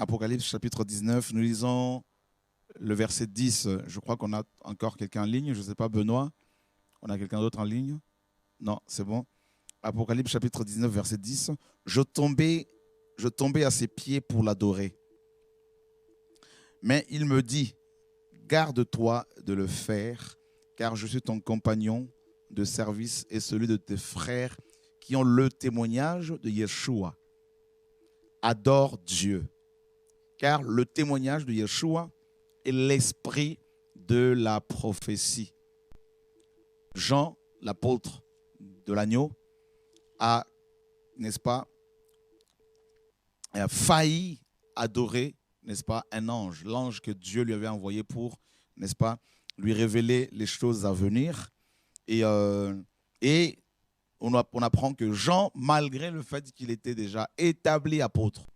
Apocalypse chapitre 19, nous lisons le verset 10. Je crois qu'on a encore quelqu'un en ligne. Je ne sais pas, Benoît. On a quelqu'un d'autre en ligne? Non, c'est bon. Apocalypse chapitre 19, verset 10. Je tombais à ses pieds pour l'adorer. Mais il me dit, garde-toi de le faire, car je suis ton compagnon de service et celui de tes frères qui ont le témoignage de Yeshua. Adore Dieu, car le témoignage de Yeshua est l'esprit de la prophétie. Jean, l'apôtre de l'agneau, a, n'est-ce pas, a failli adorer, n'est-ce pas, un ange, l'ange que Dieu lui avait envoyé pour, n'est-ce pas, lui révéler les choses à venir. Et on apprend que Jean, malgré le fait qu'il était déjà établi apôtre,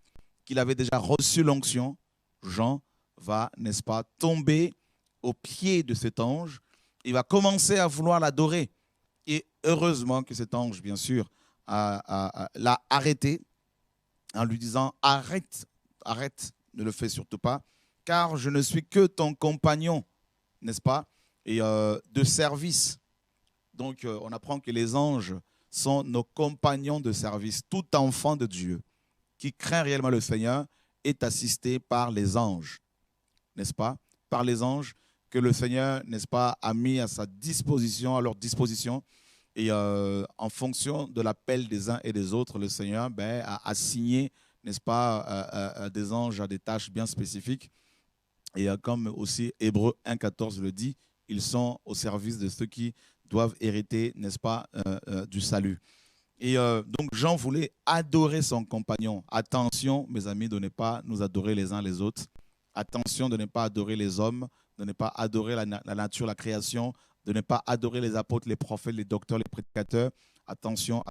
qu'il avait déjà reçu l'onction, Jean va, n'est-ce pas, tomber aux pieds de cet ange. Il va commencer à vouloir l'adorer. Et heureusement que cet ange, bien sûr, l'a arrêté en lui disant « Arrête, ne le fais surtout pas, car je ne suis que ton compagnon, n'est-ce pas, et de service. » Donc, on apprend que les anges sont nos compagnons de service. Tout enfant de Dieu qui craint réellement le Seigneur est assisté par les anges, n'est-ce pas? Par les anges que le Seigneur, n'est-ce pas, a mis à sa disposition, à leur disposition. Et en fonction de l'appel des uns et des autres, le Seigneur a assigné, n'est-ce pas, des anges à des tâches bien spécifiques. Et comme aussi Hébreux 1,14 le dit, ils sont au service de ceux qui doivent hériter, n'est-ce pas, du salut. Et donc Jean voulait adorer son compagnon. Attention, mes amis, de ne pas nous adorer les uns les autres. Attention de ne pas adorer les hommes, de ne pas adorer la nature, la création, de ne pas adorer les apôtres, les prophètes, les docteurs, les prédicateurs. Attention,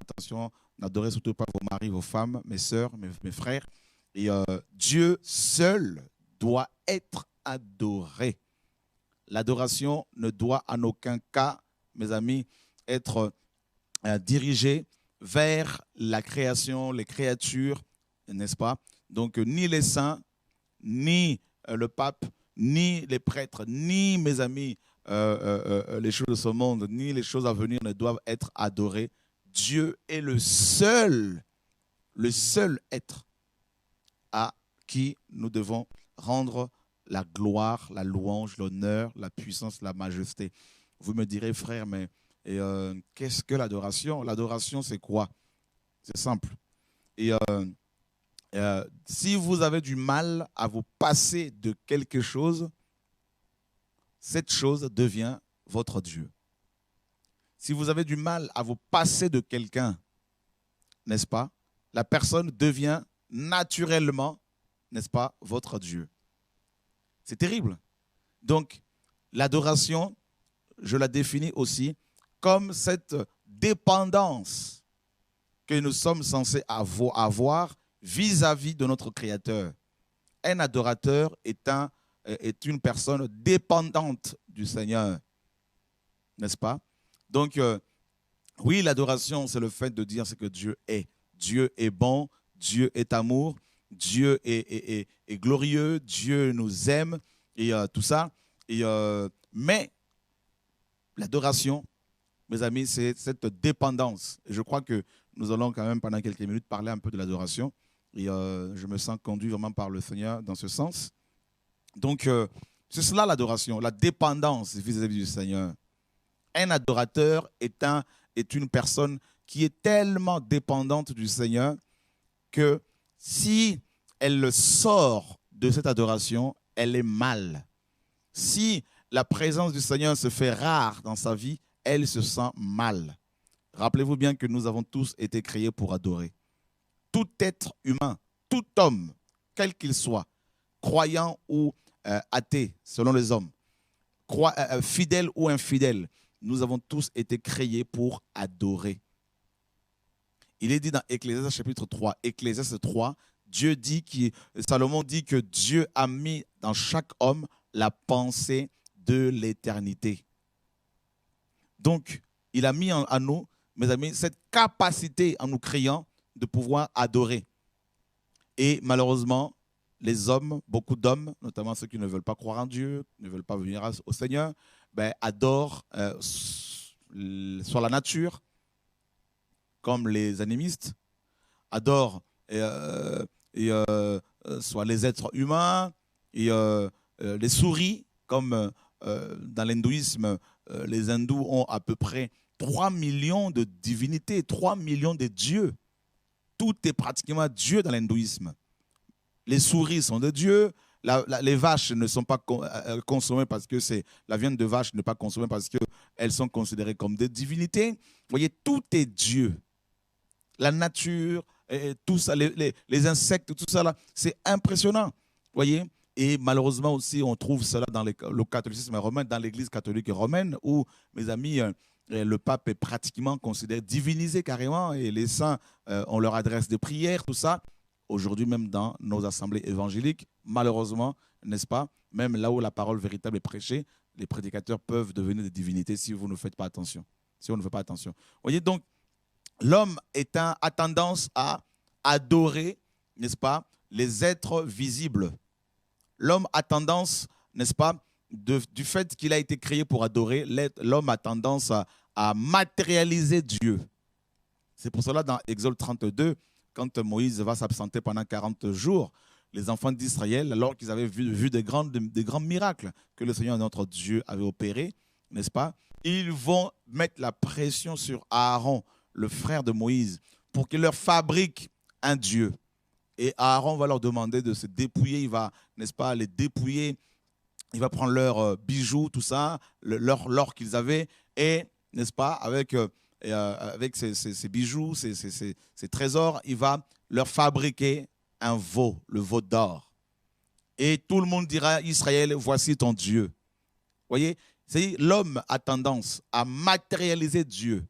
n'adorez surtout pas vos maris, vos femmes, mes sœurs, mes frères. Et Dieu seul doit être adoré. L'adoration ne doit en aucun cas, mes amis, être dirigée vers la création, les créatures, n'est-ce pas? Donc, ni les saints, ni le pape, ni les prêtres, ni, mes amis, les choses de ce monde, ni les choses à venir ne doivent être adorées. Dieu est le seul être à qui nous devons rendre la gloire, la louange, l'honneur, la puissance, la majesté. Vous me direz, frère, mais qu'est-ce que l'adoration? L'adoration, c'est quoi? C'est simple. Et si vous avez du mal à vous passer de quelque chose, cette chose devient votre Dieu. Si vous avez du mal à vous passer de quelqu'un, n'est-ce pas? La personne devient naturellement, n'est-ce pas, votre Dieu. C'est terrible. Donc, l'adoration, je la définis aussi comme cette dépendance que nous sommes censés avoir vis-à-vis de notre Créateur. Un adorateur est une personne dépendante du Seigneur, n'est-ce pas? Donc, oui, l'adoration, c'est le fait de dire ce que Dieu est. Dieu est bon, Dieu est amour, Dieu est glorieux, Dieu nous aime et tout ça. Mais l'adoration, mes amis, c'est cette dépendance. Et je crois que nous allons quand même pendant quelques minutes parler un peu de l'adoration. Et je me sens conduit vraiment par le Seigneur dans ce sens. Donc, c'est cela l'adoration, la dépendance vis-à-vis du Seigneur. Un adorateur est une personne qui est tellement dépendante du Seigneur que si elle sort de cette adoration, elle est mal. Si la présence du Seigneur se fait rare dans sa vie, elle se sent mal. Rappelez-vous bien que nous avons tous été créés pour adorer. Tout être humain, tout homme, quel qu'il soit, croyant ou athée, selon les hommes, fidèle ou infidèle, nous avons tous été créés pour adorer. Il est dit dans Ecclésiaste chapitre 3, Ecclésiaste 3, Salomon dit que Dieu a mis dans chaque homme la pensée de l'éternité. Donc, il a mis en nous, mes amis, cette capacité en nous créant de pouvoir adorer. Et malheureusement, les hommes, beaucoup d'hommes, notamment ceux qui ne veulent pas croire en Dieu, ne veulent pas venir au Seigneur, adorent soit la nature, comme les animistes, adorent soit les êtres humains, et les souris, comme dans l'hindouisme, les hindous ont à peu près 3 millions de divinités, 3 millions de dieux. Tout est pratiquement Dieu dans l'hindouisme. Les souris sont de Dieu, les vaches ne sont pas consommées parce que la viande de vache n'est pas consommée parce qu'elles sont considérées comme des divinités. Vous voyez, tout est Dieu. La nature, tout ça, les insectes, tout ça, c'est impressionnant. Vous voyez? Et malheureusement aussi, on trouve cela dans le catholicisme romain, dans l'église catholique romaine, où, mes amis, le pape est pratiquement considéré divinisé carrément, et les saints, on leur adresse des prières, tout ça. Aujourd'hui, même dans nos assemblées évangéliques, malheureusement, n'est-ce pas, même là où la parole véritable est prêchée, les prédicateurs peuvent devenir des divinités si vous ne faites pas attention. Si on ne fait pas attention. Vous voyez, donc, l'homme a tendance à adorer, n'est-ce pas, les êtres visibles. L'homme a tendance, n'est-ce pas, du fait qu'il a été créé pour adorer, l'homme a tendance à matérialiser Dieu. C'est pour cela, dans Exode 32, quand Moïse va s'absenter pendant 40 jours, les enfants d'Israël, alors qu'ils avaient vu des grands miracles que le Seigneur notre Dieu avait opérés, n'est-ce pas, ils vont mettre la pression sur Aaron, le frère de Moïse, pour qu'il leur fabrique un Dieu. Et Aaron va leur demander de se dépouiller, il va, n'est-ce pas, les dépouiller, il va prendre leurs bijoux, tout ça, l'or qu'ils avaient, et, n'est-ce pas, avec ces bijoux, ces trésors, il va leur fabriquer un veau, le veau d'or. Et tout le monde dira, Israël, voici ton Dieu. Vous voyez, l'homme a tendance à matérialiser Dieu.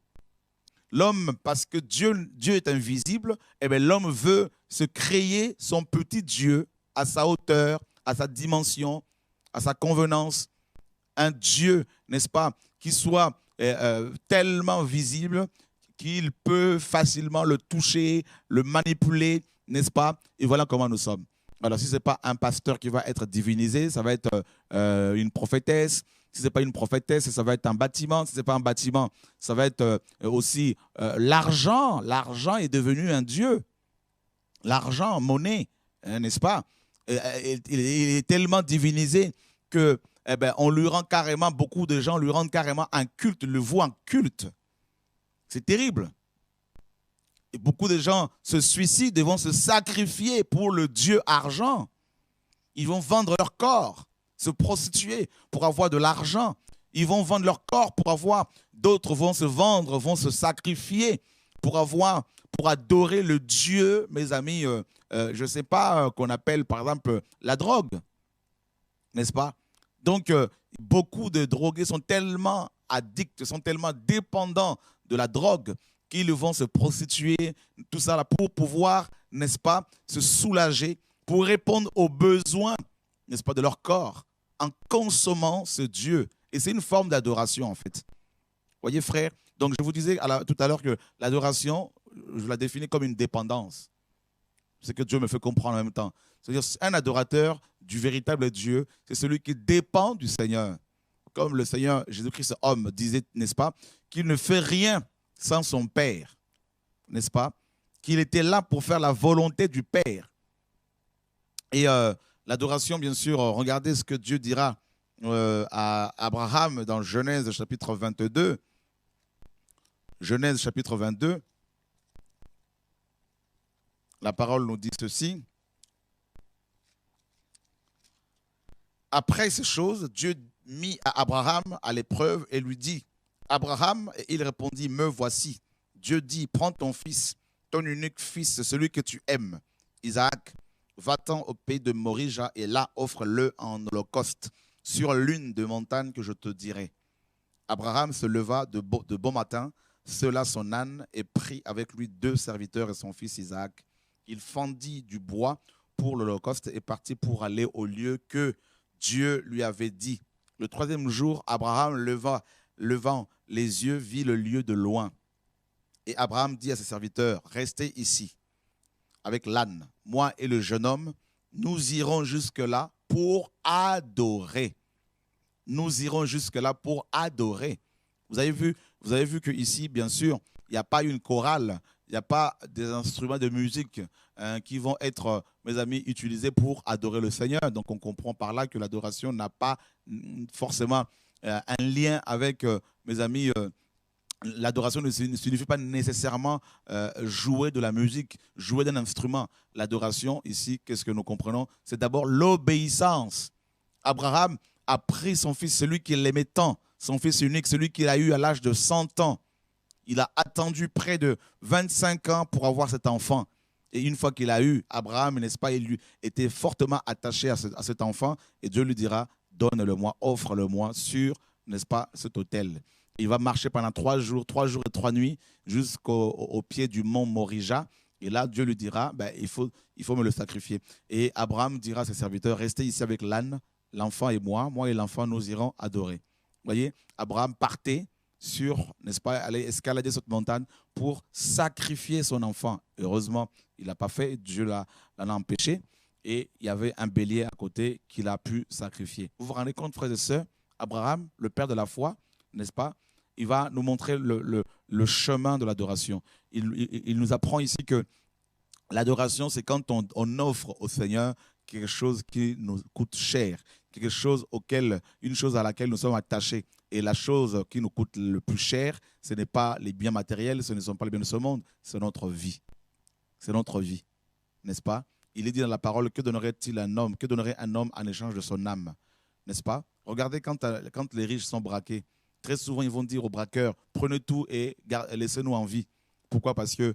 L'homme, parce que Dieu est invisible, eh bien, l'homme veut se créer son petit Dieu à sa hauteur, à sa dimension, à sa convenance. Un Dieu, n'est-ce pas, qui soit tellement visible qu'il peut facilement le toucher, le manipuler, n'est-ce pas? Et voilà comment nous sommes. Alors, si ce n'est pas un pasteur qui va être divinisé, ça va être une prophétesse. Si ce n'est pas une prophétesse, ça va être un bâtiment. Si ce n'est pas un bâtiment, ça va être aussi l'argent. L'argent est devenu un dieu. L'argent, monnaie, n'est-ce pas? Il est tellement divinisé que, on lui rend carrément, beaucoup de gens lui rendent carrément un culte, le voient en culte. C'est terrible. Et beaucoup de gens se suicident et vont se sacrifier pour le dieu argent. Ils vont vendre leur corps, se prostituer pour avoir de l'argent. Ils vont vendre leur corps pour avoir, d'autres vont se vendre, vont se sacrifier pour adorer le Dieu, mes amis, je ne sais pas, qu'on appelle par exemple la drogue, n'est-ce pas? Donc, beaucoup de drogués sont tellement addicts, sont tellement dépendants de la drogue qu'ils vont se prostituer, tout ça là, pour pouvoir, n'est-ce pas, se soulager, pour répondre aux besoins, n'est-ce pas, de leur corps, en consommant ce Dieu. Et c'est une forme d'adoration, en fait. Vous voyez, frère? Donc, je vous disais tout à l'heure que l'adoration, je la définis comme une dépendance. C'est ce que Dieu me fait comprendre en même temps. C'est-à-dire, un adorateur du véritable Dieu, c'est celui qui dépend du Seigneur. Comme le Seigneur Jésus-Christ, homme, disait, n'est-ce pas, qu'il ne fait rien sans son Père, n'est-ce pas? Qu'il était là pour faire la volonté du Père. Et l'adoration, bien sûr, regardez ce que Dieu dira à Abraham dans Genèse chapitre 22. Genèse chapitre 22. La parole nous dit ceci. Après ces choses, Dieu mit à Abraham à l'épreuve et lui dit, Abraham, et il répondit, me voici. Dieu dit, prends ton fils, ton unique fils, celui que tu aimes, Isaac, va-t'en au pays de Morija et là offre-le en holocauste sur l'une des montagnes que je te dirai. Abraham se leva de bon matin, sela son âne et prit avec lui 2 serviteurs et son fils Isaac. Il fendit du bois pour l'holocauste et partit pour aller au lieu que Dieu lui avait dit. Le 3e jour, Abraham levant les yeux, vit le lieu de loin. Et Abraham dit à ses serviteurs, restez ici avec l'âne. Moi et le jeune homme, nous irons jusque-là pour adorer. Nous irons jusque-là pour adorer. Vous avez vu que ici, bien sûr, il n'y a pas une chorale, il n'y a pas des instruments de musique qui vont être, mes amis, utilisés pour adorer le Seigneur. Donc, on comprend par là que l'adoration n'a pas forcément un lien avec, mes amis, l'adoration ne signifie pas nécessairement jouer de la musique, jouer d'un instrument. L'adoration, ici, qu'est-ce que nous comprenons? C'est d'abord l'obéissance. Abraham a pris son fils, celui qui l'aimait tant, son fils unique, celui qu'il a eu à l'âge de 100 ans. Il a attendu près de 25 ans pour avoir cet enfant. Et une fois qu'il a eu, Abraham, n'est-ce pas, il lui était fortement attaché à cet enfant. Et Dieu lui dira, donne-le-moi, offre-le-moi sur, n'est-ce pas, cet autel. Il va marcher pendant 3 jours et 3 nuits, jusqu'au pied du mont Morija. Et là, Dieu lui dira, ben, il faut me le sacrifier. Et Abraham dira à ses serviteurs, restez ici avec l'âne, l'enfant et moi et l'enfant, nous irons adorer. Vous voyez, Abraham partait sur, n'est-ce pas, aller escalader cette montagne pour sacrifier son enfant. Heureusement, il n'a pas fait, Dieu l'en a empêché. Et il y avait un bélier à côté qu'il a pu sacrifier. Vous vous rendez compte, frères et sœurs, Abraham, le père de la foi, n'est-ce pas, il va nous montrer le chemin de l'adoration. Il nous apprend ici que l'adoration, c'est quand on offre au Seigneur quelque chose qui nous coûte cher, quelque chose une chose à laquelle nous sommes attachés. Et la chose qui nous coûte le plus cher, ce n'est pas les biens matériels, ce ne sont pas les biens de ce monde, c'est notre vie. C'est notre vie, n'est-ce pas? Il est dit dans la parole, que donnerait-il un homme? Que donnerait un homme en échange de son âme? N'est-ce pas? Regardez quand les riches sont braqués, très souvent ils vont dire aux braqueurs, prenez tout et laissez-nous en vie. Pourquoi? Parce que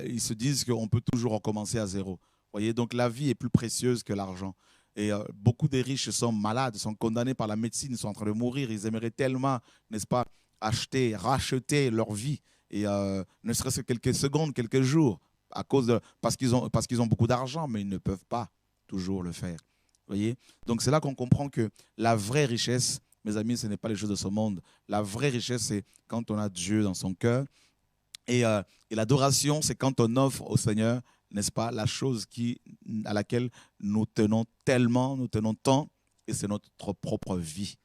ils se disent qu'on peut toujours recommencer à zéro. Voyez, donc la vie est plus précieuse que l'argent. Et beaucoup des riches sont malades, sont condamnés par la médecine, sont en train de mourir. Ils aimeraient tellement, n'est-ce pas, racheter leur vie. Et ne serait-ce que quelques secondes, quelques jours, parce qu'ils ont beaucoup d'argent, mais ils ne peuvent pas toujours le faire. Voyez, donc c'est là qu'on comprend que la vraie richesse, mes amis, ce n'est pas les choses de ce monde. La vraie richesse, c'est quand on a Dieu dans son cœur. Et l'adoration, c'est quand on offre au Seigneur, n'est-ce pas, la chose à laquelle nous tenons tellement, nous tenons tant, et c'est notre propre vie.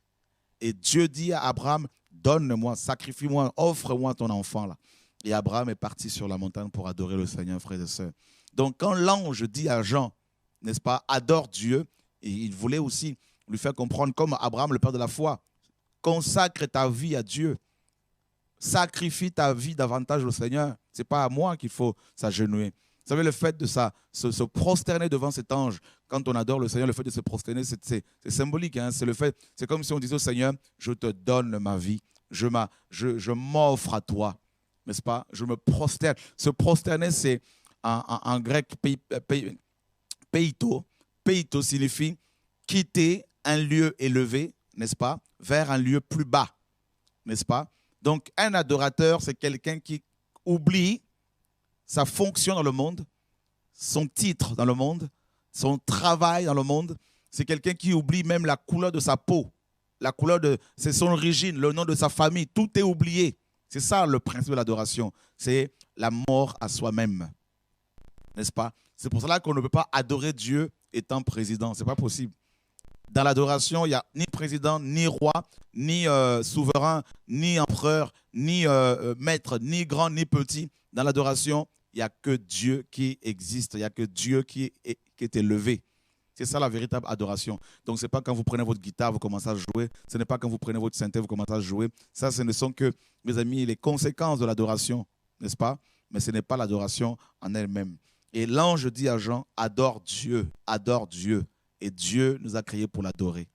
Et Dieu dit à Abraham, donne-moi, sacrifie-moi, offre-moi ton enfant là. Et Abraham est parti sur la montagne pour adorer le Seigneur, frères et sœurs. Donc quand l'ange dit à Jean, n'est-ce pas, adore Dieu, et il voulait aussi lui faire comprendre, comme Abraham, le père de la foi, consacre ta vie à Dieu. Sacrifie ta vie davantage au Seigneur. Ce n'est pas à moi qu'il faut s'agenouiller. Vous savez, le fait de se prosterner devant cet ange, quand on adore le Seigneur, le fait de se prosterner, c'est symbolique. Hein? C'est comme si on disait au Seigneur, je te donne ma vie, je m'offre à toi, n'est-ce pas? Je me prosterne. Se prosterner, c'est en grec peito. Peito signifie quitter un lieu élevé, n'est-ce pas, vers un lieu plus bas, n'est-ce pas? Donc, un adorateur, c'est quelqu'un qui oublie sa fonction dans le monde, son titre dans le monde, son travail dans le monde. C'est quelqu'un qui oublie même la couleur de sa peau, c'est son origine, le nom de sa famille. Tout est oublié. C'est ça le principe de l'adoration. C'est la mort à soi-même, n'est-ce pas? C'est pour cela qu'on ne peut pas adorer Dieu étant président. Ce n'est pas possible. Dans l'adoration, il n'y a ni président, ni roi, ni souverain, ni empereur, ni maître, ni grand, ni petit. Dans l'adoration, il n'y a que Dieu qui existe. Il n'y a que Dieu qui est élevé. C'est ça la véritable adoration. Donc, ce n'est pas quand vous prenez votre guitare, vous commencez à jouer. Ce n'est pas quand vous prenez votre synthé, vous commencez à jouer. Ça, ce ne sont que, mes amis, les conséquences de l'adoration, n'est-ce pas? Mais ce n'est pas l'adoration en elle-même. Et l'ange dit à Jean, adore Dieu, adore Dieu. Et Dieu nous a créés pour l'adorer.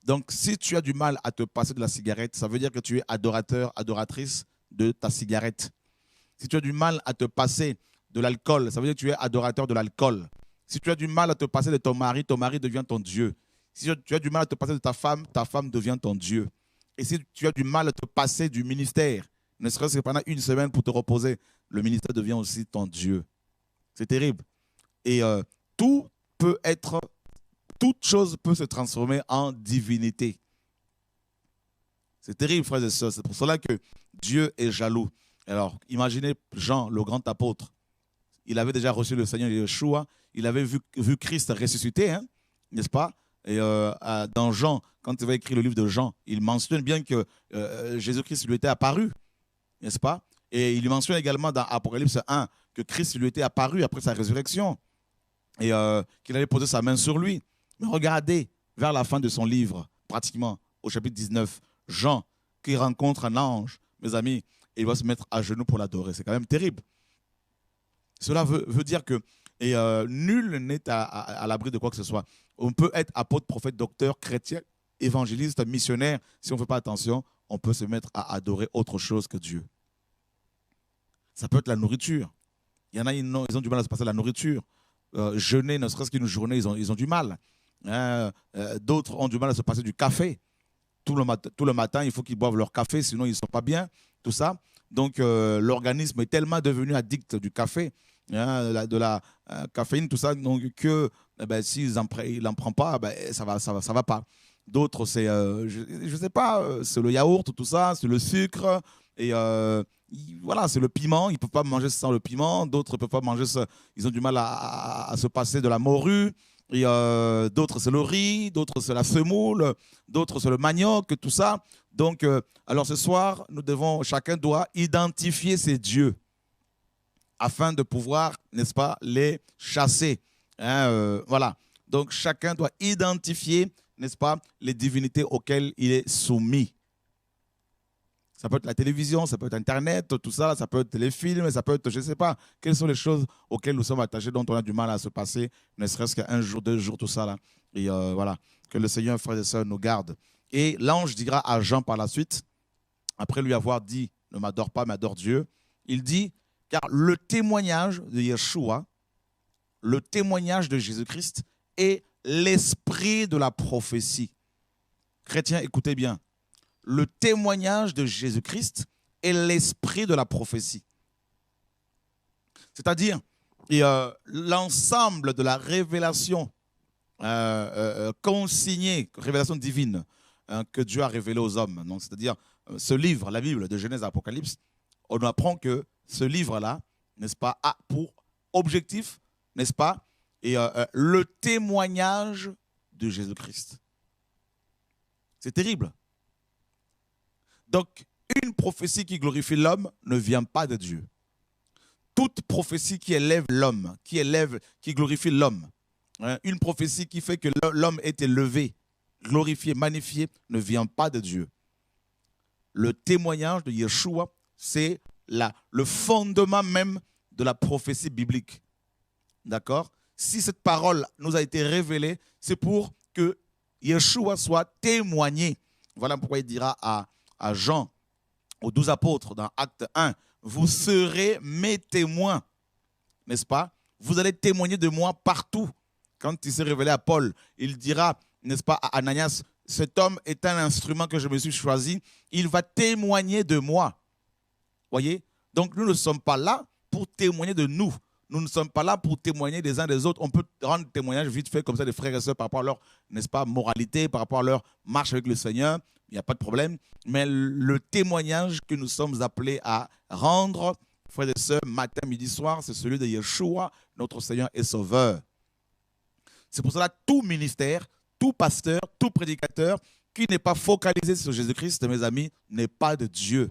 Donc, si tu as du mal à te passer de la cigarette, ça veut dire que tu es adorateur, adoratrice de ta cigarette. Si tu as du mal à te passer de l'alcool, ça veut dire que tu es adorateur de l'alcool. Si tu as du mal à te passer de ton mari devient ton Dieu. Si tu as du mal à te passer de ta femme devient ton Dieu. Et si tu as du mal à te passer du ministère, ne serait-ce que pendant une semaine pour te reposer, le ministère devient aussi ton Dieu. C'est terrible. Et toute chose peut se transformer en divinité. C'est terrible, frères et sœurs. C'est pour cela que Dieu est jaloux. Alors, imaginez Jean, le grand apôtre. il avait déjà reçu le Seigneur Yeshua, il avait vu Christ ressuscité, hein, n'est-ce pas? Et dans Jean, quand il va écrire le livre de Jean, il mentionne bien que Jésus-Christ lui était apparu, n'est-ce pas? Et il mentionne également dans Apocalypse 1 que Christ lui était apparu après sa résurrection et qu'il avait posé sa main sur lui. Mais regardez, vers la fin de son livre, pratiquement au chapitre 19, Jean, qui rencontre un ange, mes amis, et il va se mettre à genoux pour l'adorer. C'est quand même terrible. Cela veut dire que nul n'est à l'abri de quoi que ce soit. On peut être apôtre, prophète, docteur, chrétien, évangéliste, missionnaire. Si on ne fait pas attention, on peut se mettre à adorer autre chose que Dieu. Ça peut être la nourriture. Il y en a, ils ont du mal à se passer la nourriture. Jeûner, ne serait-ce qu'une journée, ils ont du mal. D'autres ont du mal à se passer du café. Tout le matin, il faut qu'ils boivent leur café, sinon ils ne sont pas bien, tout ça. Donc, l'organisme est tellement devenu addict du café, de la caféine, tout ça, donc que s'il n'en prend pas, ça va pas. D'autres, c'est, je sais pas, c'est le yaourt, tout ça, c'est le sucre, et voilà, c'est le piment. Ils ne peuvent pas manger sans le piment. D'autres ne peuvent pas manger ça. Ils ont du mal à se passer de la morue. Et d'autres, c'est le riz. D'autres, c'est la semoule. D'autres, c'est le manioc, tout ça. Donc, alors ce soir, chacun doit identifier ses dieux afin de pouvoir, n'est-ce pas, les chasser. Voilà. Donc, chacun doit identifier, n'est-ce pas, les divinités auxquelles il est soumis. Ça peut être la télévision, ça peut être Internet, tout ça, ça peut être les films, ça peut être, je ne sais pas, quelles sont les choses auxquelles nous sommes attachés, dont on a du mal à se passer, ne serait-ce qu'un jour, 2 jours, tout ça. Là. Et voilà, que le Seigneur, frères et sœurs, nous garde. Et l'ange dira à Jean par la suite, après lui avoir dit, ne m'adore pas, mais adore Dieu, il dit, car le témoignage de Yeshua, le témoignage de Jésus-Christ est l'esprit de la prophétie. Chrétiens, écoutez bien. Le témoignage de Jésus-Christ est l'esprit de la prophétie. C'est-à-dire l'ensemble de la révélation consignée, révélation divine que Dieu a révélée aux hommes. C'est-à-dire ce livre, la Bible de Genèse à Apocalypse, on apprend que ce livre-là, n'est-ce pas, a pour objectif, n'est-ce pas, et le témoignage de Jésus-Christ. C'est terrible. Donc, une prophétie qui glorifie l'homme ne vient pas de Dieu. Toute prophétie qui élève l'homme, qui glorifie l'homme, une prophétie qui fait que l'homme est élevé, glorifié, magnifié, ne vient pas de Dieu. Le témoignage de Yeshua, c'est le fondement même de la prophétie biblique. D'accord? Si cette parole nous a été révélée, c'est pour que Yeshua soit témoigné. Voilà pourquoi il dira à Jean, aux 12 apôtres, dans Acte 1, vous serez mes témoins, n'est-ce pas? Vous allez témoigner de moi partout. Quand il s'est révélé à Paul, il dira, n'est-ce pas, à Ananias, cet homme est un instrument que je me suis choisi, il va témoigner de moi. Voyez? Donc nous ne sommes pas là pour témoigner de nous. Nous ne sommes pas là pour témoigner des uns des autres. On peut rendre témoignage vite fait comme ça des frères et sœurs par rapport à leur, n'est-ce pas, moralité, par rapport à leur marche avec le Seigneur. Il n'y a pas de problème. Mais le témoignage que nous sommes appelés à rendre, frères et sœurs, matin, midi, soir, c'est celui de Yeshua, notre Seigneur et Sauveur. C'est pour cela que tout ministère, tout pasteur, tout prédicateur qui n'est pas focalisé sur Jésus-Christ, mes amis, n'est pas de Dieu.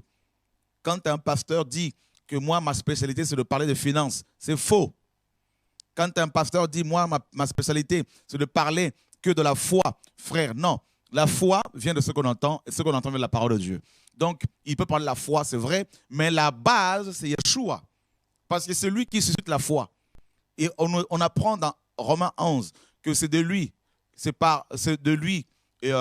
Quand un pasteur dit que moi, ma spécialité, c'est de parler de finances, c'est faux. Quand un pasteur dit, moi, ma spécialité, c'est de parler que de la foi, frère, non. La foi vient de ce qu'on entend, et ce qu'on entend vient de la parole de Dieu. Donc, il peut parler de la foi, c'est vrai, mais la base, c'est Yeshua. Parce que c'est lui qui suscite la foi. Et on apprend dans Romains 11 que c'est de lui, et,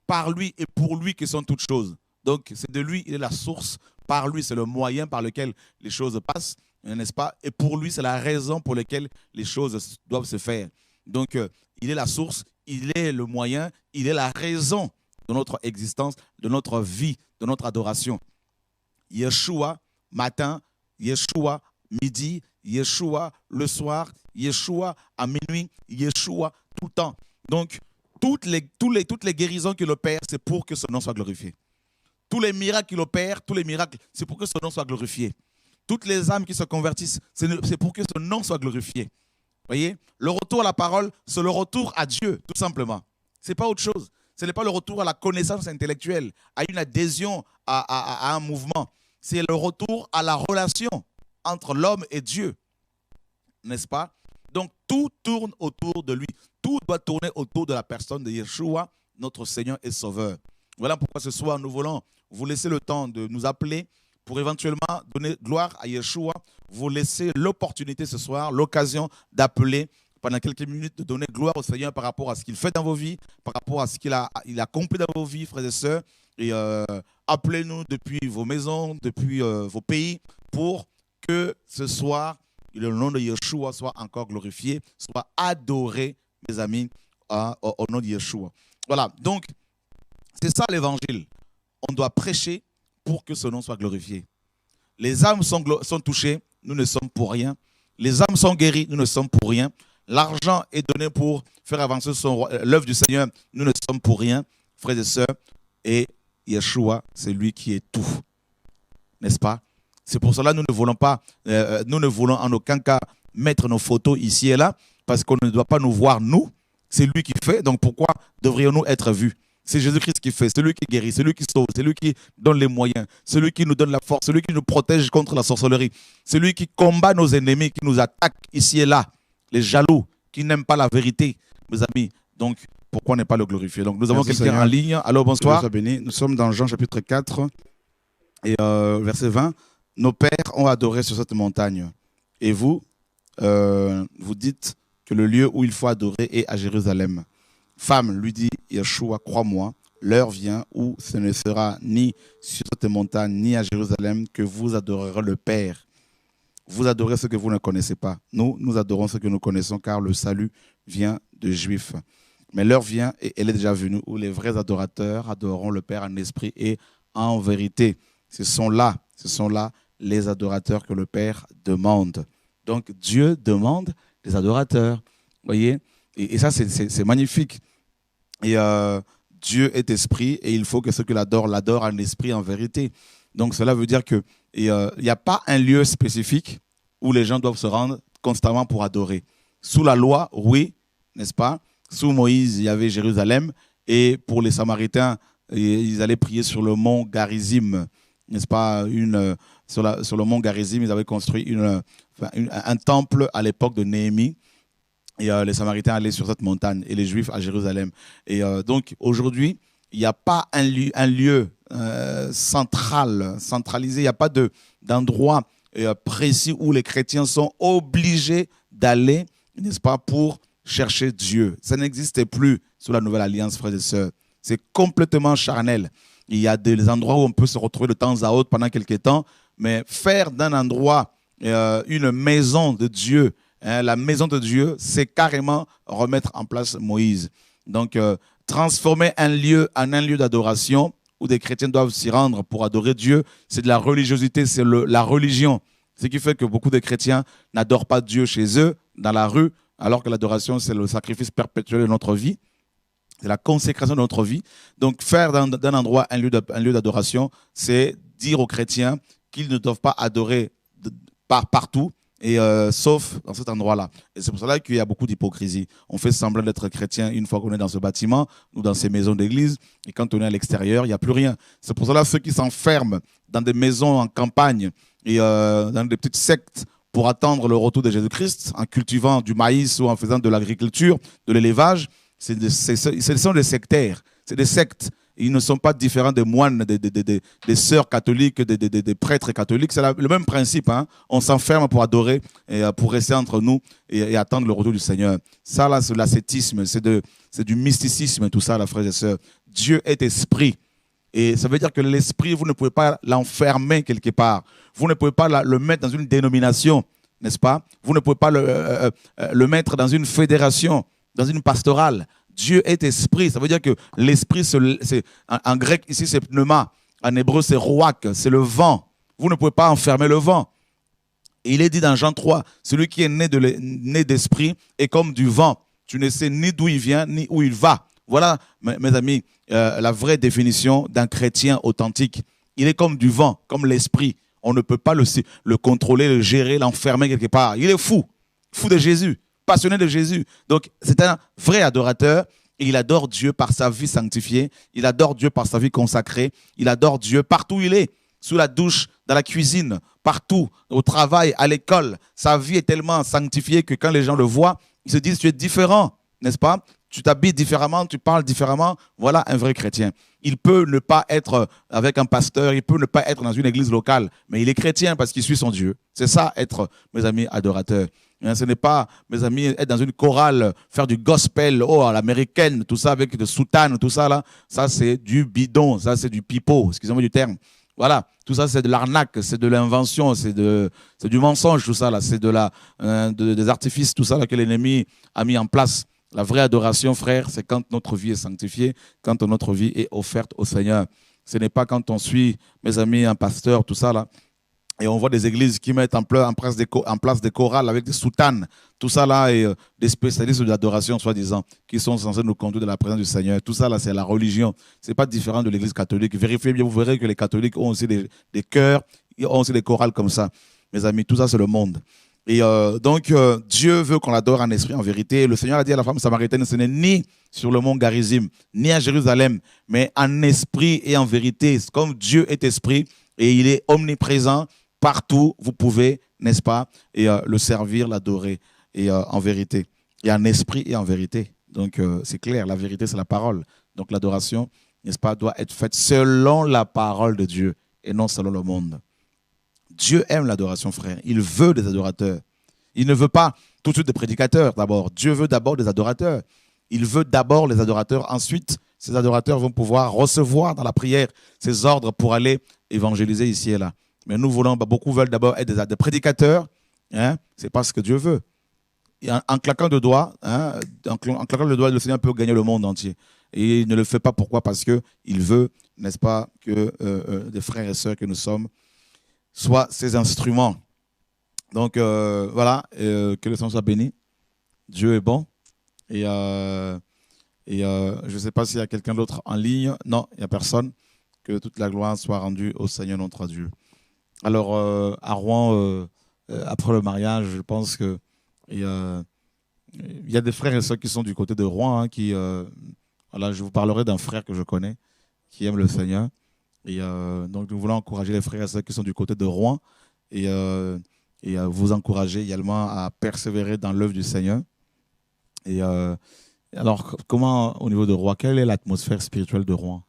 par lui et pour lui que sont toutes choses. Donc, c'est de lui, il est la source. Par lui, c'est le moyen par lequel les choses passent, n'est-ce pas? Et pour lui, c'est la raison pour laquelle les choses doivent se faire. Donc, il est la source, il est le moyen, il est la raison de notre existence, de notre vie, de notre adoration. Yeshua, matin, Yeshua, midi, Yeshua, le soir, Yeshua, à minuit, Yeshua, tout le temps. Donc, toutes les guérisons qu'il opère, c'est pour que son nom soit glorifié. Tous les miracles qu'il opère, tous les miracles, c'est pour que son nom soit glorifié. Toutes les âmes qui se convertissent, c'est pour que son nom soit glorifié. Voyez, le retour à la parole, c'est le retour à Dieu, tout simplement. Ce n'est pas autre chose. Ce n'est pas le retour à la connaissance intellectuelle, à une adhésion à un mouvement. C'est le retour à la relation entre l'homme et Dieu. N'est-ce pas? Donc, tout tourne autour de lui. Tout doit tourner autour de la personne de Yeshua, notre Seigneur et Sauveur. Voilà pourquoi ce soir, nous voulons vous laisser le temps de nous appeler pour éventuellement donner gloire à Yeshua. Vous laissez l'opportunité ce soir, l'occasion d'appeler pendant quelques minutes, de donner gloire au Seigneur par rapport à ce qu'il fait dans vos vies, par rapport à ce qu'il a accompli dans vos vies, frères et sœurs. Et appelez-nous depuis vos maisons, depuis vos pays, pour que ce soir, le nom de Yeshua soit encore glorifié, soit adoré, mes amis, au nom de Yeshua. Voilà, donc, c'est ça l'évangile. On doit prêcher pour que ce nom soit glorifié. Les âmes sont touchées, nous ne sommes pour rien. Les âmes sont guéries, nous ne sommes pour rien. L'argent est donné pour faire avancer l'œuvre du Seigneur, nous ne sommes pour rien, frères et sœurs. Et Yeshua, c'est lui qui est tout. N'est-ce pas? C'est pour cela que nous ne voulons en aucun cas mettre nos photos ici et là, parce qu'on ne doit pas nous voir nous. C'est lui qui fait, donc pourquoi devrions-nous être vus? C'est Jésus-Christ qui fait, c'est lui qui guérit, c'est lui qui sauve, c'est lui qui donne les moyens, c'est lui qui nous donne la force, c'est lui qui nous protège contre la sorcellerie, c'est lui qui combat nos ennemis, qui nous attaquent ici et là, les jaloux, qui n'aiment pas la vérité, mes amis. Donc, pourquoi ne pas le glorifier? Donc, nous avons quelqu'un en ligne. Allô, bonsoir. Nous sommes dans Jean chapitre 4 et verset 20. Nos pères ont adoré sur cette montagne. Et vous, vous dites que le lieu où il faut adorer est à Jérusalem. Femme, lui dit Yeshua, crois-moi, l'heure vient où ce ne sera ni sur cette montagne, ni à Jérusalem que vous adorerez le Père. Vous adorez ce que vous ne connaissez pas. Nous adorons ce que nous connaissons, car le salut vient de Juifs. Mais l'heure vient, et elle est déjà venue, où les vrais adorateurs adoreront le Père en esprit et en vérité. Ce sont là les adorateurs que le Père demande. Donc Dieu demande des adorateurs. Voyez, et ça, c'est magnifique. Et Dieu est esprit et il faut que ceux qui l'adorent en esprit, en vérité. Donc cela veut dire qu'il n'y a pas un lieu spécifique où les gens doivent se rendre constamment pour adorer. Sous la loi, oui, n'est-ce pas? Sous Moïse, il y avait Jérusalem. Et pour les Samaritains, ils allaient prier sur le mont Garizim, n'est-ce pas? Sur le mont Garizim, ils avaient construit un temple à l'époque de Néhémie. Et les Samaritains allaient sur cette montagne et les Juifs à Jérusalem. Et donc aujourd'hui, il n'y a pas un lieu centralisé, il n'y a pas d'endroit précis où les chrétiens sont obligés d'aller, n'est-ce pas, pour chercher Dieu. Ça n'existait plus sous la Nouvelle Alliance, frères et sœurs. C'est complètement charnel. Il y a des endroits où on peut se retrouver de temps à autre pendant quelques temps, mais faire d'un endroit une maison de Dieu, la maison de Dieu, c'est carrément remettre en place Moïse. Donc, transformer un lieu en un lieu d'adoration où des chrétiens doivent s'y rendre pour adorer Dieu, c'est de la religiosité, c'est la religion. Ce qui fait que beaucoup de chrétiens n'adorent pas Dieu chez eux, dans la rue, alors que l'adoration, c'est le sacrifice perpétuel de notre vie. C'est la consécration de notre vie. Donc, faire d'un endroit un lieu d'adoration, c'est dire aux chrétiens qu'ils ne doivent pas adorer partout, sauf dans cet endroit-là. Et c'est pour cela qu'il y a beaucoup d'hypocrisie. On fait semblant d'être chrétien une fois qu'on est dans ce bâtiment ou dans ces maisons d'église, et quand on est à l'extérieur, il n'y a plus rien. C'est pour cela que ceux qui s'enferment dans des maisons en campagne et dans des petites sectes pour attendre le retour de Jésus-Christ, en cultivant du maïs ou en faisant de l'agriculture, de l'élevage, ce sont des sectaires, c'est des sectes. Ils ne sont pas différents des moines, des sœurs catholiques, des prêtres catholiques. C'est le même principe. Hein? On s'enferme pour adorer, et pour rester entre nous et attendre le retour du Seigneur. Ça, là, c'est l'ascétisme, c'est du mysticisme, tout ça, là, frères et sœurs. Dieu est esprit. Et ça veut dire que l'esprit, vous ne pouvez pas l'enfermer quelque part. Vous ne pouvez pas le mettre dans une dénomination, n'est-ce pas? Vous ne pouvez pas le mettre dans une fédération, dans une pastorale. Dieu est esprit. Ça veut dire que l'esprit, en grec, ici, c'est pneuma. En hébreu, c'est roak, c'est le vent. Vous ne pouvez pas enfermer le vent. Et il est dit dans Jean 3, celui qui est né d'esprit est comme du vent. Tu ne sais ni d'où il vient, ni où il va. Voilà, mes amis, la vraie définition d'un chrétien authentique. Il est comme du vent, comme l'esprit. On ne peut pas le contrôler, le gérer, l'enfermer quelque part. Il est fou de Jésus, passionné de Jésus. Donc, c'est un vrai adorateur. Et il adore Dieu par sa vie sanctifiée. Il adore Dieu par sa vie consacrée. Il adore Dieu partout où il est. Sous la douche, dans la cuisine, partout, au travail, à l'école. Sa vie est tellement sanctifiée que quand les gens le voient, ils se disent, tu es différent, n'est-ce pas? Tu t'habilles différemment, tu parles différemment. Voilà un vrai chrétien. Il peut ne pas être avec un pasteur, il peut ne pas être dans une église locale, mais il est chrétien parce qu'il suit son Dieu. C'est ça, être, mes amis, adorateurs. Ce n'est pas, mes amis, être dans une chorale, faire du gospel, à l'américaine, tout ça, avec de soutane, tout ça, là. Ça, c'est du bidon, ça, c'est du pipeau, excusez-moi du terme. Voilà, tout ça, c'est de l'arnaque, c'est de l'invention, c'est du mensonge, tout ça, là. C'est des artifices, tout ça, là, que l'ennemi a mis en place. La vraie adoration, frère, c'est quand notre vie est sanctifiée, quand notre vie est offerte au Seigneur. Ce n'est pas quand on suit, mes amis, un pasteur, tout ça, là. Et on voit des églises qui mettent en place des chorales avec des soutanes, tout ça là, et des spécialistes de l'adoration, soi-disant, qui sont censés nous conduire de la présence du Seigneur. Tout ça là, c'est la religion. C'est pas différent de l'église catholique. Vérifiez bien, vous verrez que les catholiques ont aussi des chœurs, ils ont aussi des chorales comme ça. Mes amis, tout ça, c'est le monde. Et donc, Dieu veut qu'on l'adore en esprit, en vérité. Le Seigneur a dit à la femme samaritaine, ce n'est ni sur le mont Garizim, ni à Jérusalem, mais en esprit et en vérité. Comme Dieu est esprit et il est omniprésent, partout, vous pouvez, n'est-ce pas, et le servir, l'adorer, et en vérité, et en esprit et en vérité. Donc, c'est clair, la vérité, c'est la parole. Donc, l'adoration, n'est-ce pas, doit être faite selon la parole de Dieu et non selon le monde. Dieu aime l'adoration, frère. Il veut des adorateurs. Il ne veut pas tout de suite des prédicateurs, d'abord. Dieu veut d'abord des adorateurs. Il veut d'abord les adorateurs. Ensuite, ces adorateurs vont pouvoir recevoir dans la prière ces ordres pour aller évangéliser ici et là. Mais nous voulons, beaucoup veulent d'abord être des prédicateurs. Hein, c'est pas ce que Dieu veut. Et en claquant de doigts, hein, en claquant le doigt, le Seigneur peut gagner le monde entier. Et il ne le fait pas. Pourquoi? Parce qu'il veut, n'est-ce pas, que des frères et sœurs que nous sommes soient ses instruments. Donc voilà, que le Seigneur soit béni. Dieu est bon. Et je ne sais pas s'il y a quelqu'un d'autre en ligne. Non, il n'y a personne. Que toute la gloire soit rendue au Seigneur notre Dieu. Alors, à Rouen, après le mariage, je pense que il y a des frères et sœurs qui sont du côté de Rouen. Hein, voilà, je vous parlerai d'un frère que je connais qui aime le Seigneur. Et donc, nous voulons encourager les frères et sœurs qui sont du côté de Rouen et vous encourager également à persévérer dans l'œuvre du Seigneur. Et alors, comment, au niveau de Rouen, quelle est l'atmosphère spirituelle de Rouen?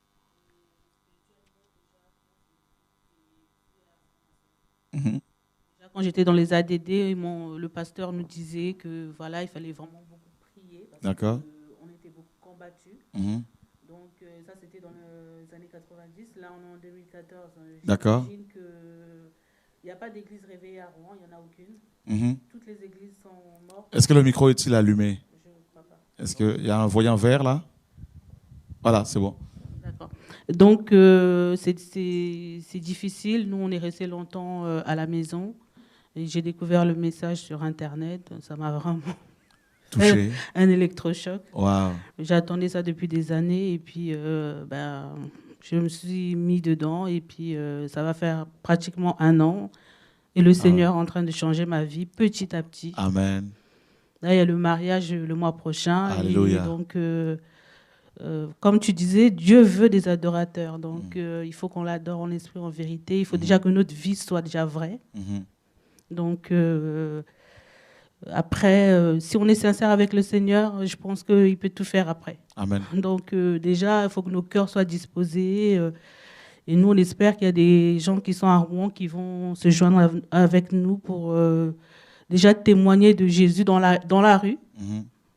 Quand j'étais dans les ADD, le pasteur nous disait que voilà, il fallait vraiment beaucoup prier parce qu'on était beaucoup combattus. Donc ça, c'était dans les années 90. Là, on est en 2014. J'imagine qu'il n'y a pas d'église réveillée à Rouen, il n'y en a aucune. Toutes les églises sont mortes. Est-ce que le micro est-il allumé? Je ne crois pas. Est-ce qu'il y a un voyant vert là? Voilà, c'est bon. D'accord. Donc, c'est difficile. Nous, on est restés longtemps à la maison. Et j'ai découvert le message sur Internet. Ça m'a vraiment touché. Un électrochoc. Wow. J'attendais ça depuis des années. Et puis, je me suis mis dedans. Et puis, ça va faire pratiquement 1 an. Et le Seigneur est en train de changer ma vie petit à petit. Amen. Là, il y a le mariage le mois prochain. Alléluia. Et donc... comme tu disais, Dieu veut des adorateurs. Donc, il faut qu'on l'adore en esprit, en vérité. Il faut déjà que notre vie soit déjà vraie. Donc, après, si on est sincère avec le Seigneur, je pense qu'il peut tout faire après. Amen. Donc, déjà, il faut que nos cœurs soient disposés. Et nous, on espère qu'il y a des gens qui sont à Rouen qui vont se joindre avec nous pour déjà témoigner de Jésus dans la rue.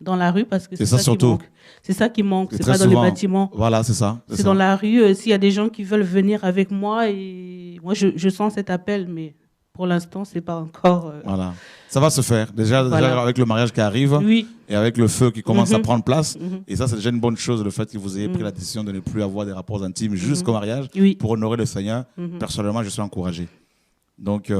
Dans la rue, parce que c'est ça surtout. Qui manque. C'est ça qui manque, c'est pas dans les bâtiments. Voilà, c'est ça. C'est dans la rue. S'il y a des gens qui veulent venir avec moi, et moi je sens cet appel, mais pour l'instant, c'est pas encore... Voilà. Ça va se faire. Déjà avec le mariage qui arrive, oui. Et avec le feu qui commence à prendre place. Et ça, c'est déjà une bonne chose, le fait que vous ayez pris la décision de ne plus avoir des rapports intimes jusqu'au mariage pour honorer le Seigneur. Personnellement, je suis encouragé. Donc...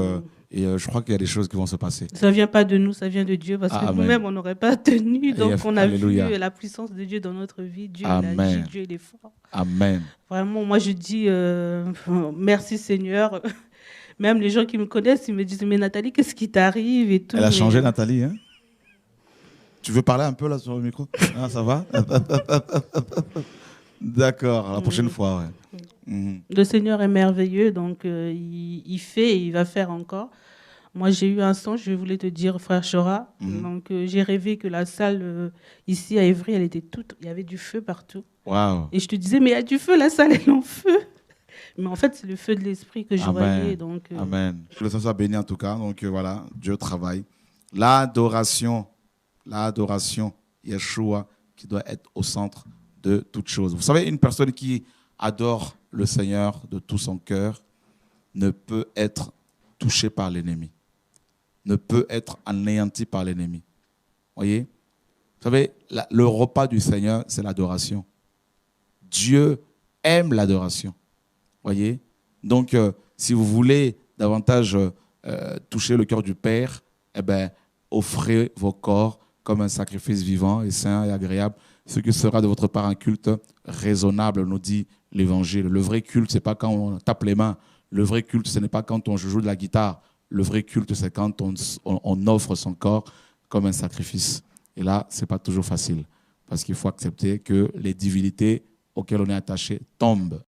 Et je crois qu'il y a des choses qui vont se passer. Ça ne vient pas de nous, ça vient de Dieu, parce que nous-mêmes, on n'aurait pas tenu. Donc, on a vu la puissance de Dieu dans notre vie. Dieu agit, Dieu il est fort. Amen. Vraiment, moi, je dis merci Seigneur. Même les gens qui me connaissent, ils me disent, mais Nathalie, qu'est-ce qui t'arrive et tout. Elle a changé, Nathalie, hein? Tu veux parler un peu là sur le micro? Ah, ça va? D'accord, à la prochaine fois, ouais. Le Seigneur est merveilleux, donc il fait et il va faire encore. Moi, j'ai eu un songe, je voulais te dire, frère Chora. Donc, j'ai rêvé que la salle ici à Évry, elle était toute, il y avait du feu partout. Wow. Et je te disais, mais il y a du feu, la salle est en feu. Mais en fait, c'est le feu de l'esprit que je voyais. Donc, Amen. Que le Seigneur soit béni en tout cas. Donc voilà, Dieu travaille. L'adoration, Yeshua, qui doit être au centre de toute chose. Vous savez, une personne qui adore le Seigneur de tout son cœur ne peut être touchée par l'ennemi, ne peut être anéantie par l'ennemi. Voyez? Vous savez, le repas du Seigneur, c'est l'adoration. Dieu aime l'adoration. Voyez? Donc, si vous voulez davantage toucher le cœur du Père, eh ben, offrez vos corps comme un sacrifice vivant et saint et agréable, ce qui sera de votre part un culte raisonnable, nous dit l'Évangile. Le vrai culte, ce n'est pas quand on tape les mains. Le vrai culte, ce n'est pas quand on joue de la guitare. Le vrai culte, c'est quand on offre son corps comme un sacrifice. Et là, ce n'est pas toujours facile, parce qu'il faut accepter que les divinités auxquelles on est attaché tombent.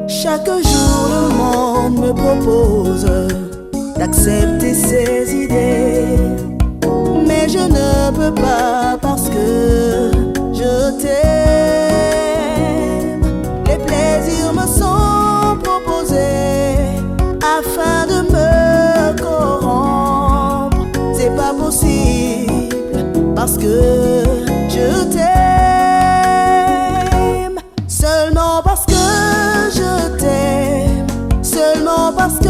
Chaque jour, le monde me propose d'accepter ses idées, mais je ne peux pas parce que je t'aime. Les plaisirs me sont proposés afin de me corrompre. C'est pas possible parce que je t'aime. Seulement parce que je t'aime, seulement parce que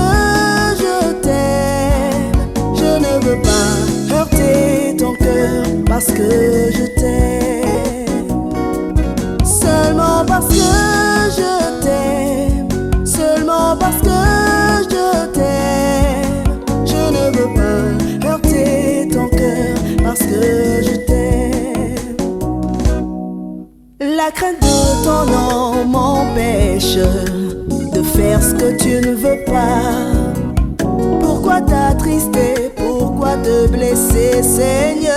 je t'aime. Je ne veux pas heurter ton cœur parce que je t'aime. Seulement parce que je t'aime, seulement parce que je t'aime. Je ne veux pas heurter ton cœur parce que je t'aime. La crainte de ton nom m'empêche de faire ce que tu ne veux pas. Pourquoi t'attrister, pourquoi te blesser, Seigneur?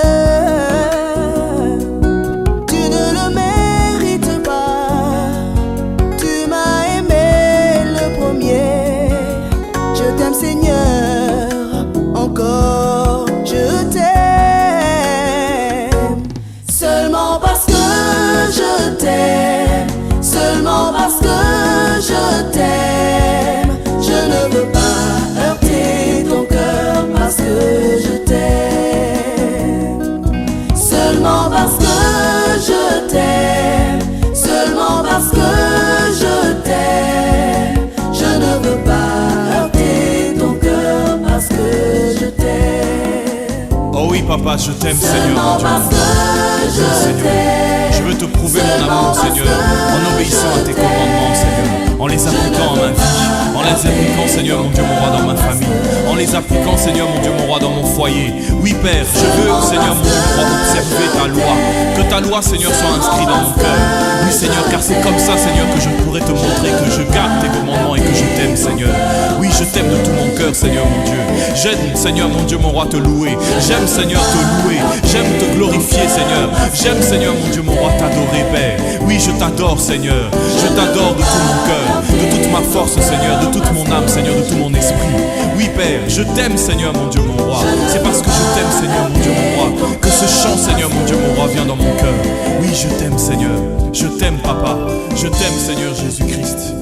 Tu ne le mérites pas. Tu m'as aimé le premier. Je t'aime, Seigneur, encore je t'aime. Seulement parce que je t'aime, seulement parce que je t'aime. Je ne veux pas heurter ton cœur parce que je t'aime. Seulement parce que je t'aime, seulement parce que je t'aime. Je ne veux pas heurter ton cœur parce que je t'aime. Oh oui, papa, je t'aime, Seigneur, mon Dieu. Parce que je t'aime. Je veux te prouver mon amour, Seigneur, en obéissant à tes commandements, Seigneur, en les appliquant à ma vie, en les appliquant, Seigneur, mon Dieu, mon roi, dans ma famille, en les appliquant, Seigneur, mon Dieu, mon roi, dans mon foyer. Oui, Père, je veux, Seigneur, mon Dieu, mon roi, observer ta loi, que ta loi, Seigneur, soit inscrite dans mon cœur. Oui, Seigneur, car c'est comme ça, Seigneur, que je pourrais te montrer que je garde tes commandements et que je t'aime, Seigneur. Oui, je t'aime de tout mon cœur, Seigneur, mon Dieu. J'aime, Seigneur, mon Dieu, mon roi, te louer. J'aime, Seigneur, te louer. J'aime te glorifier, Seigneur. J'aime, Seigneur, mon Dieu, mon roi, t'adorer, Père. Oui, je t'adore, Seigneur. Je t'adore de tout mon cœur, de toute ma force, Seigneur, de toute mon âme, Seigneur, de tout mon esprit. Oui, Père, je t'aime, Seigneur, mon Dieu, mon roi. C'est parce que je t'aime, Seigneur, mon Dieu, mon roi, que ce chant, Seigneur, mon Dieu, mon roi, vient dans mon cœur. Oui, je t'aime, Seigneur. Je t'aime, Papa. Je t'aime, Seigneur Jésus-Christ.